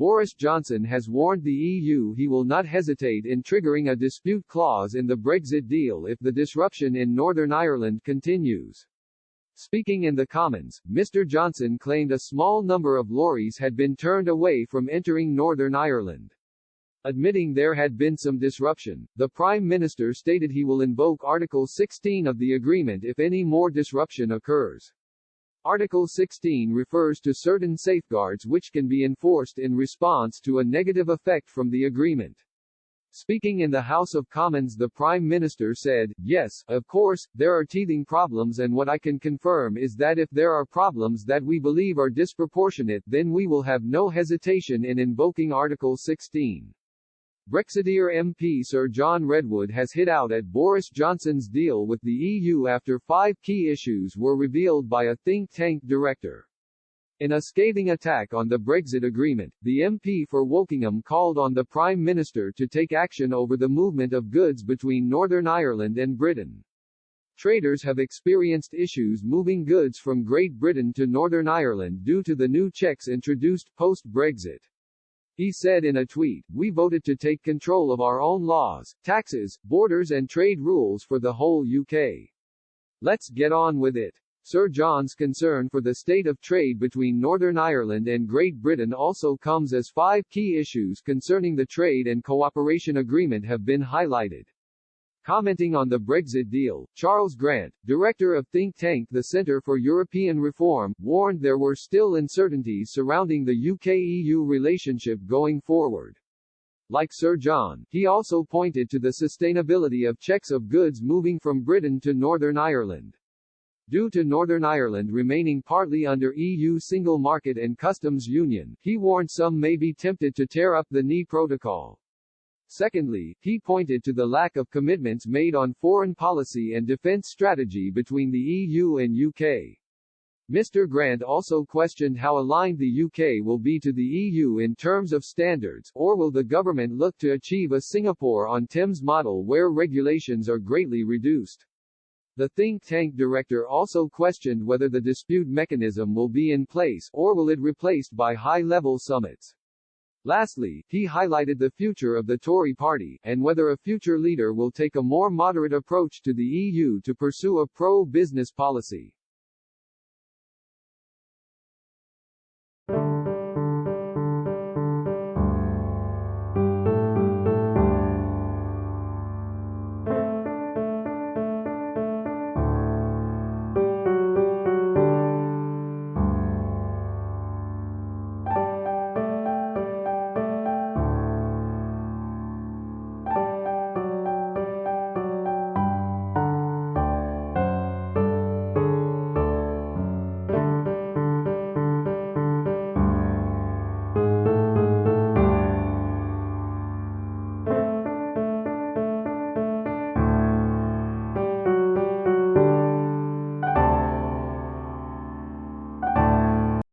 Boris Johnson has warned the EU he will not hesitate in triggering a dispute clause in the Brexit deal if the disruption in Northern Ireland continues. Speaking in the Commons, Mr. Johnson claimed a small number of lorries had been turned away from entering Northern Ireland. Admitting there had been some disruption, the Prime Minister stated he will invoke Article 16 of the agreement if any more disruption occurs. Article 16 refers to certain safeguards which can be enforced in response to a negative effect from the agreement. Speaking in the House of Commons, the Prime Minister said, "Yes, of course, there are teething problems, and what I can confirm is that if there are problems that we believe are disproportionate, then we will have no hesitation in invoking Article 16. Brexiteer MP Sir John Redwood has hit out at Boris Johnson's deal with the EU after 5 key issues were revealed by a think tank director. In a scathing attack on the Brexit agreement, the MP for Wokingham called on the Prime Minister to take action over the movement of goods between Northern Ireland and Britain. Traders have experienced issues moving goods from Great Britain to Northern Ireland due to the new checks introduced post-Brexit. He said in a tweet, "We voted to take control of our own laws, taxes, borders and trade rules for the whole UK. Let's get on with it." Sir John's concern for the state of trade between Northern Ireland and Great Britain also comes as 5 key issues concerning the trade and cooperation agreement have been highlighted. Commenting on the Brexit deal, Charles Grant, director of think tank the Centre for European Reform, warned there were still uncertainties surrounding the UK-EU relationship going forward. Like Sir John, he also pointed to the sustainability of checks of goods moving from Britain to Northern Ireland. Due to Northern Ireland remaining partly under EU single market and customs union, he warned some may be tempted to tear up the NI protocol. Secondly, he pointed to the lack of commitments made on foreign policy and defence strategy between the EU and UK. Mr. Grant also questioned how aligned the UK will be to the EU in terms of standards, or will the government look to achieve a Singapore-on-Thames model where regulations are greatly reduced. The think tank director also questioned whether the dispute mechanism will be in place, or will it be replaced by high-level summits. Lastly, he highlighted the future of the Tory party, and whether a future leader will take a more moderate approach to the EU to pursue a pro-business policy.